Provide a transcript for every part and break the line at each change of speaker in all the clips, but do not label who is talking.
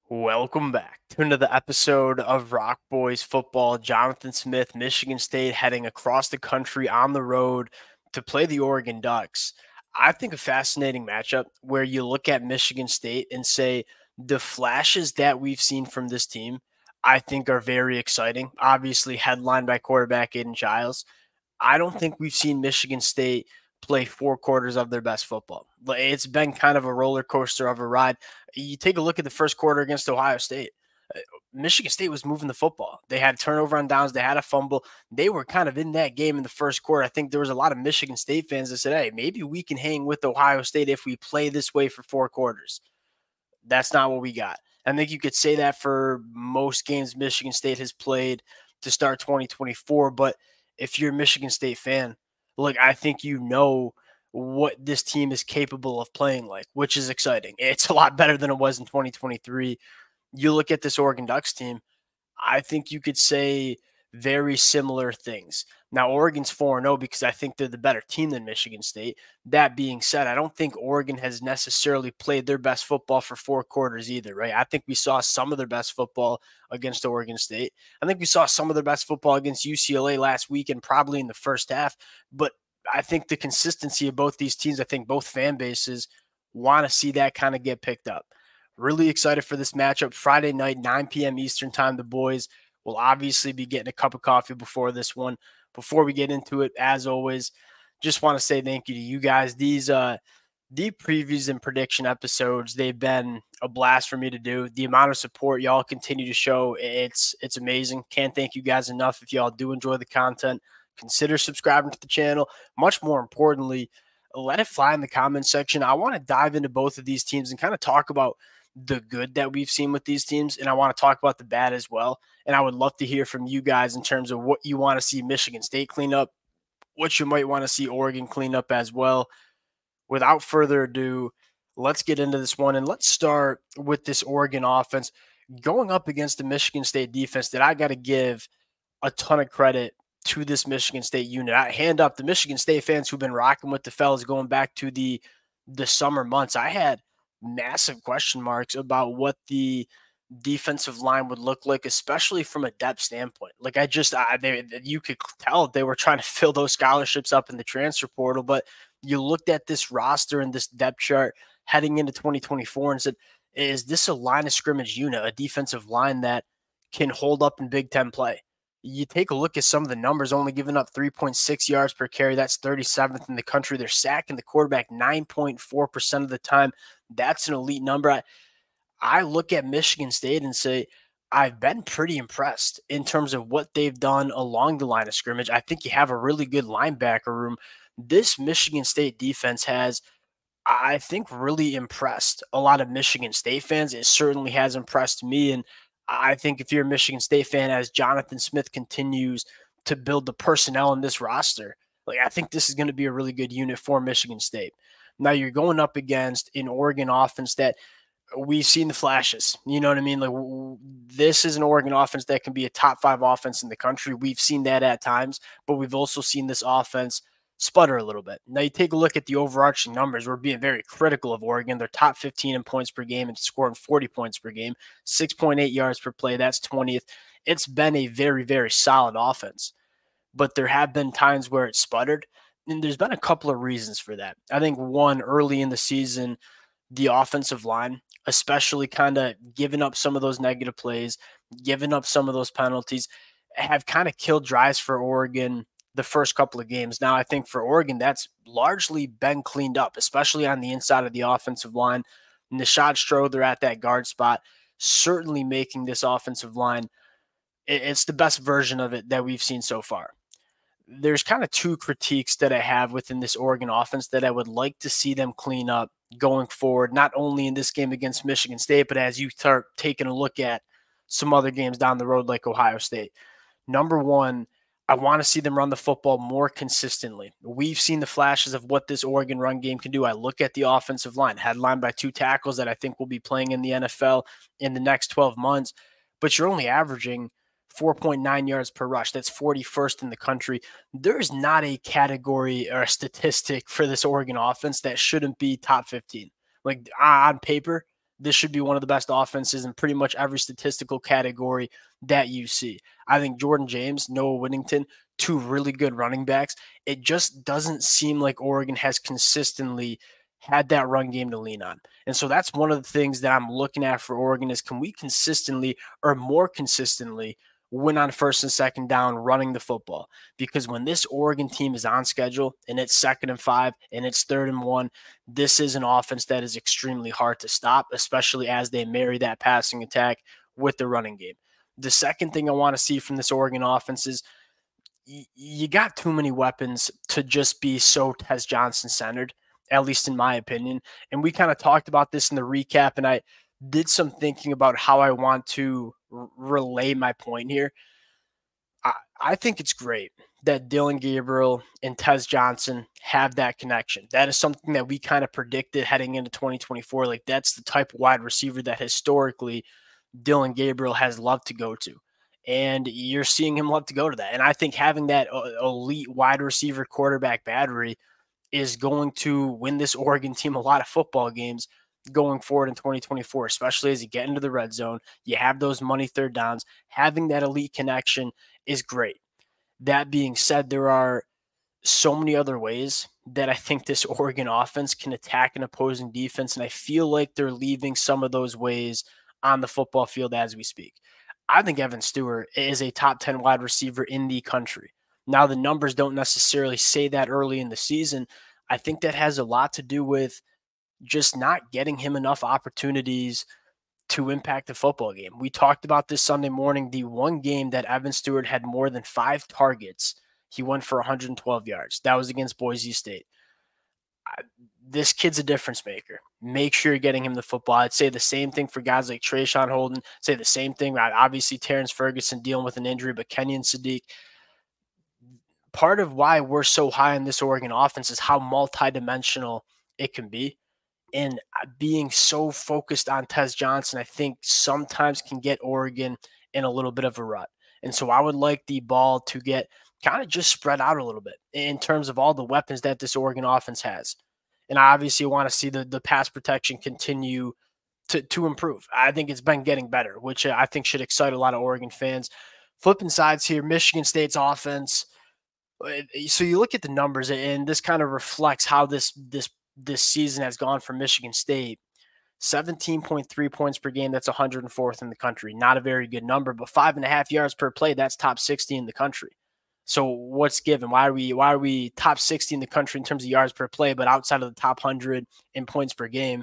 Welcome back to another episode of Rock Boys Football. Jonathan Smith, Michigan State, heading across the country on the road to play the Oregon Ducks. I think a fascinating matchup where you look at Michigan State and say the flashes that we've seen from this team, I think are very exciting. Obviously, headlined by quarterback Aiden Giles. I don't think we've seen Michigan State play 4 quarters of their best football. It's been kind of a roller coaster of a ride. You take a look at the first quarter against Ohio State. uh, Michigan State was moving the football. They had turnover on downs. They had a fumble. They were kind of in that game in the first quarter. I think there was a lot of Michigan State fans that said, hey, maybe we can hang with Ohio State if we play this way for 4 quarters. That's not what we got. I think you could say that for most games Michigan State has played to start 2024. But if you're a Michigan State fan, look, I think you know what this team is capable of playing like, which is exciting. It's a lot better than it was in 2023. You look at this Oregon Ducks team, I think you could say very similar things. Now, Oregon's 4-0 because I think they're the better team than Michigan State. That being said, I don't think Oregon has necessarily played their best football for 4 quarters either, right? I think we saw some of their best football against Oregon State. I think we saw some of their best football against UCLA last week and probably in the first half. But I think the consistency of both these teams, I think both fan bases want to see that kind of get picked up. Really excited for this matchup. Friday night, 9 p.m. Eastern time. The boys will obviously be getting a cup of coffee before this one. Before we get into it, as always, just want to say thank you to you guys. These deep previews and prediction episodes, they've been a blast for me to do. The amount of support y'all continue to show, it's amazing. Can't thank you guys enough. If y'all do enjoy the content, consider subscribing to the channel. Much more importantly, let it fly in the comments section. I want to dive into both of these teams and kind of talk about the good that we've seen with these teams, and I want to talk about the bad as well. And I would love to hear from you guys in terms of what you want to see Michigan State clean up, what you might want to see Oregon clean up as well. Without further ado, let's get into this one, and let's start with this Oregon offense going up against the Michigan State defense that I got to give a ton of credit to this Michigan State unit. I hand up the Michigan State fans who've been rocking with the fellas going back to the summer months. I had massive question marks about what the defensive line would look like, especially from a depth standpoint. Like you could tell they were trying to fill those scholarships up in the transfer portal, but you looked at this roster and this depth chart heading into 2024 and said, is this a line of scrimmage unit, a defensive line that can hold up in Big Ten play? You take a look at some of the numbers, only giving up 3.6 yards per carry. That's 37th in the country. They're sacking the quarterback 9.4% of the time. That's an elite number. I look at Michigan State and say, I've been pretty impressed in terms of what they've done along the line of scrimmage. I think you have a really good linebacker room. This Michigan State defense has, I think, really impressed a lot of Michigan State fans. It certainly has impressed me. And I think if you're a Michigan State fan, as Jonathan Smith continues to build the personnel in this roster, like I think this is going to be a really good unit for Michigan State. Now you're going up against an Oregon offense that we've seen the flashes. You know what I mean? Like this is an Oregon offense that can be a top 5 offense in the country. We've seen that at times, but we've also seen this offense sputter a little bit. Now you take a look at the overarching numbers. We're being very critical of Oregon. They're top 15 in points per game and scoring 40 points per game, 6.8 yards per play. That's 20th. It's been a very, very solid offense, but there have been times where it sputtered. And there's been a couple of reasons for that. I think one, early in the season, the offensive line, especially kind of giving up some of those negative plays, giving up some of those penalties, have kind of killed drives for Oregon the first couple of games. Now, I think for Oregon, that's largely been cleaned up, especially on the inside of the offensive line. Nishad Strother at that guard spot, certainly making this offensive line, it's the best version of it that we've seen so far. There's kind of 2 critiques that I have within this Oregon offense that I would like to see them clean up going forward, not only in this game against Michigan State, but as you start taking a look at some other games down the road like Ohio State. Number one, I want to see them run the football more consistently. We've seen the flashes of what this Oregon run game can do. I look at the offensive line, headlined by 2 tackles that I think will be playing in the NFL in the next 12 months, but you're only averaging 4.9 yards per rush. That's 41st in the country. There's not a category or a statistic for this Oregon offense that shouldn't be top 15. Like on paper, this should be one of the best offenses in pretty much every statistical category that you see. I think Jordan James, Noah Whittington, two really good running backs. It just doesn't seem like Oregon has consistently had that run game to lean on. And so that's one of the things that I'm looking at for Oregon is, can we consistently or more consistently win on first and second down running the football? Because when this Oregon team is on schedule and it's 2nd and 5 and it's 3rd and 1, this is an offense that is extremely hard to stop, especially as they marry that passing attack with the running game. The second thing I want to see from this Oregon offense is you got too many weapons to just be so Tez Johnson centered, at least in my opinion. And we kind of talked about this in the recap, and I did some thinking about how I want to relay my point here. I think it's great that Dillon Gabriel and Tez Johnson have that connection. That is something that we kind of predicted heading into 2024. Like, that's the type of wide receiver that historically Dillon Gabriel has loved to go to. And you're seeing him love to go to that. And I think having that elite wide receiver quarterback battery is going to win this Oregon team a lot of football games going forward in 2024, especially as you get into the red zone. You have those money third downs. Having that elite connection is great. That being said, there are so many other ways that I think this Oregon offense can attack an opposing defense, and I feel like they're leaving some of those ways on the football field as we speak. I think Evan Stewart is a top 10 wide receiver in the country. Now, the numbers don't necessarily say that early in the season. I think that has a lot to do with just not getting him enough opportunities to impact the football game. We talked about this Sunday morning. The one game that Evan Stewart had more than 5 targets, he went for 112 yards. That was against Boise State. This kid's a difference maker. Make sure you're getting him the football. I'd say the same thing for guys like Trayshawn Holden. Say the same thing. Obviously, Terrence Ferguson dealing with an injury, but Kenyon Sadiq. Part of why we're so high on this Oregon offense is how multidimensional it can be. And being so focused on Tez Johnson, I think sometimes can get Oregon in a little bit of a rut. And so I would like the ball to get kind of just spread out a little bit in terms of all the weapons that this Oregon offense has. And I obviously want to see the pass protection continue to improve. I think it's been getting better, which I think should excite a lot of Oregon fans. Flipping sides here, Michigan State's offense. So you look at the numbers, and this kind of reflects how this season has gone for Michigan State. 17.3 points per game. That's 104th in the country. Not a very good number, but 5.5 yards per play. That's top 60 in the country. So what's given? Why are we top 60 in the country in terms of yards per play, but outside of the top 100 in points per game?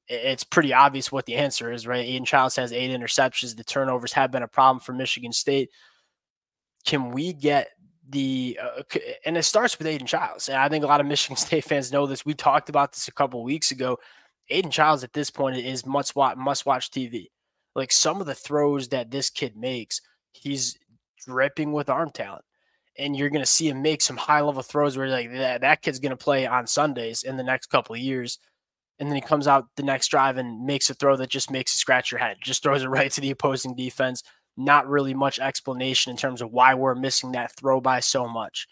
It's pretty obvious what the answer is, right? Aiden Childs has 8 interceptions. The turnovers have been a problem for Michigan State. Can we get and it starts with Aiden Childs. And I think a lot of Michigan State fans know this. We talked about this a couple of weeks ago. Aiden Childs at this point is must-watch TV. Like, some of the throws that this kid makes, he's dripping with arm talent. And you're going to see him make some high-level throws where like that kid's going to play on Sundays in the next couple of years. And then he comes out the next drive and makes a throw that just makes you scratch your head. Just throws it right to the opposing defense. Not really much explanation in terms of why we're missing that throw by so much.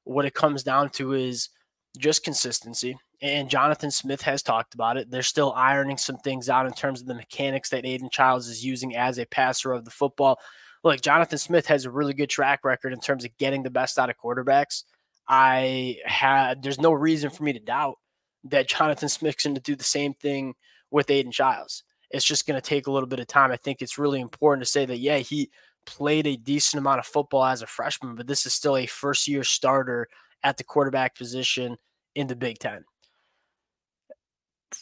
What it comes down to is just consistency. And Jonathan Smith has talked about it. They're still ironing some things out in terms of the mechanics that Aiden Childs is using as a passer of the football. Look, Jonathan Smith has a really good track record in terms of getting the best out of quarterbacks. There's no reason for me to doubt that Jonathan Smith's going to do the same thing with Aiden Childs. It's just going to take a little bit of time. I think it's really important to say that, yeah, he played a decent amount of football as a freshman, but this is still a first-year starter at the quarterback position in the Big Ten.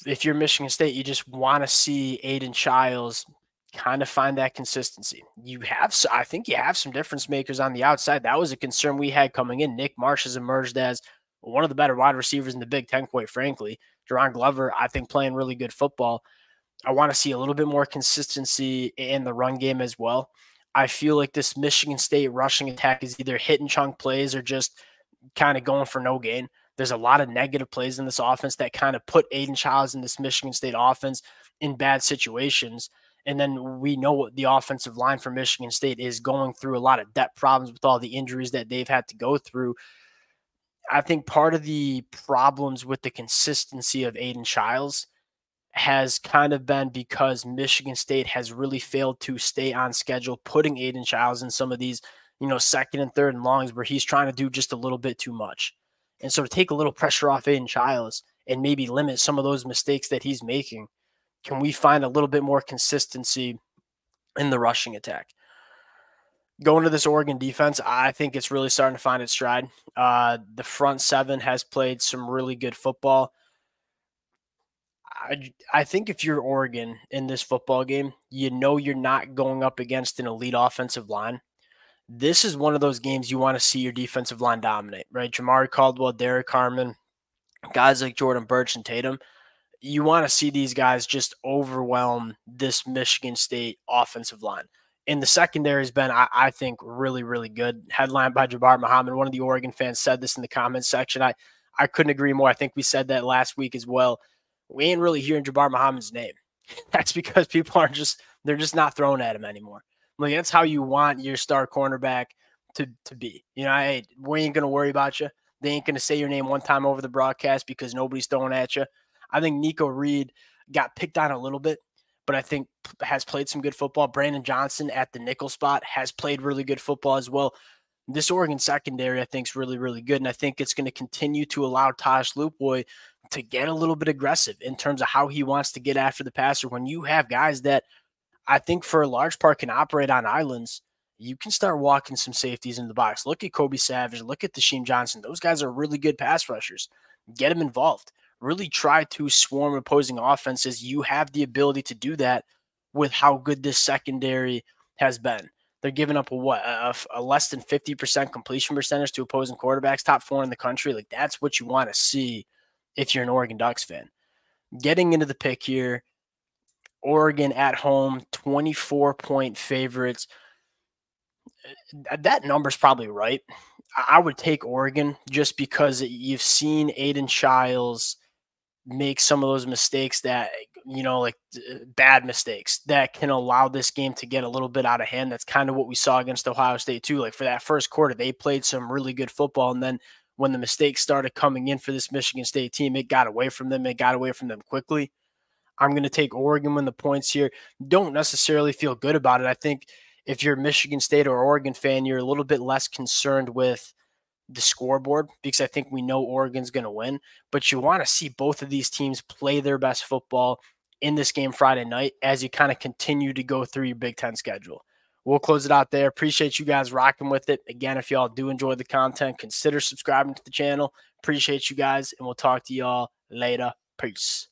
If you're Michigan State, you just want to see Aiden Childs kind of find that consistency. I think you have some difference makers on the outside. That was a concern we had coming in. Nick Marsh has emerged as one of the better wide receivers in the Big Ten, quite frankly. Jaron Glover, I think, playing really good football. I want to see a little bit more consistency in the run game as well. I feel like this Michigan State rushing attack is either hitting chunk plays or just kind of going for no gain. There's a lot of negative plays in this offense that kind of put Aiden Childs in this Michigan State offense in bad situations. And then we know what the offensive line for Michigan State is going through a lot of depth problems with all the injuries that they've had to go through. I think part of the problems with the consistency of Aiden Childs has kind of been because Michigan State has really failed to stay on schedule, putting Aiden Childs in some of these, second and third and longs where he's trying to do just a little bit too much. And so to take a little pressure off Aiden Childs and maybe limit some of those mistakes that he's making, can we find a little bit more consistency in the rushing attack? Going to this Oregon defense, I think it's really starting to find its stride. The front seven has played some really good football. I think if you're Oregon in this football game, you're not going up against an elite offensive line. This is one of those games you want to see your defensive line dominate, right? Jamari Caldwell, Derek Harmon, guys like Jordan Burch and Tatum. You want to see these guys just overwhelm this Michigan State offensive line. And the secondary has been, I think, really, really good. Headlined by Jabbar Muhammad. One of the Oregon fans said this in the comments section. I couldn't agree more. I think we said that last week as well. We ain't really hearing Jabbar Muhammad's name. That's because people they're just not throwing at him anymore. Like, that's how you want your star cornerback to be. Hey, we ain't going to worry about you. They ain't going to say your name one time over the broadcast because nobody's throwing at you. I think Nico Reed got picked on a little bit, but I think has played some good football. Brandon Johnson at the nickel spot has played really good football as well. This Oregon secondary, I think, is really, really good, and I think it's going to continue to allow Taj Lupoy to get a little bit aggressive in terms of how he wants to get after the passer. When you have guys that I think for a large part can operate on islands, you can start walking some safeties in the box. Look at Kobe Savage. Look at Deshaun Johnson. Those guys are really good pass rushers. Get them involved. Really try to swarm opposing offenses. You have the ability to do that with how good this secondary has been. They're giving up a less than 50% completion percentage to opposing quarterbacks, top 4 in the country. Like, that's what you want to see if you're an Oregon Ducks fan. Getting into the pick here, Oregon at home, 24-point favorites. That number's probably right. I would take Oregon just because you've seen Aiden Childs make some of those mistakes that, like bad mistakes that can allow this game to get a little bit out of hand. That's kind of what we saw against Ohio State too. Like, for that first quarter, they played some really good football. And then when the mistakes started coming in for this Michigan State team, it got away from them. It got away from them quickly. I'm going to take Oregon win the points here. Don't necessarily feel good about it. I think if you're a Michigan State or Oregon fan, you're a little bit less concerned with the scoreboard because I think we know Oregon's going to win. But you want to see both of these teams play their best football in this game Friday night as you kind of continue to go through your Big Ten schedule. We'll close it out there. Appreciate you guys rocking with it. Again, if y'all do enjoy the content, consider subscribing to the channel. Appreciate you guys, and we'll talk to y'all later. Peace.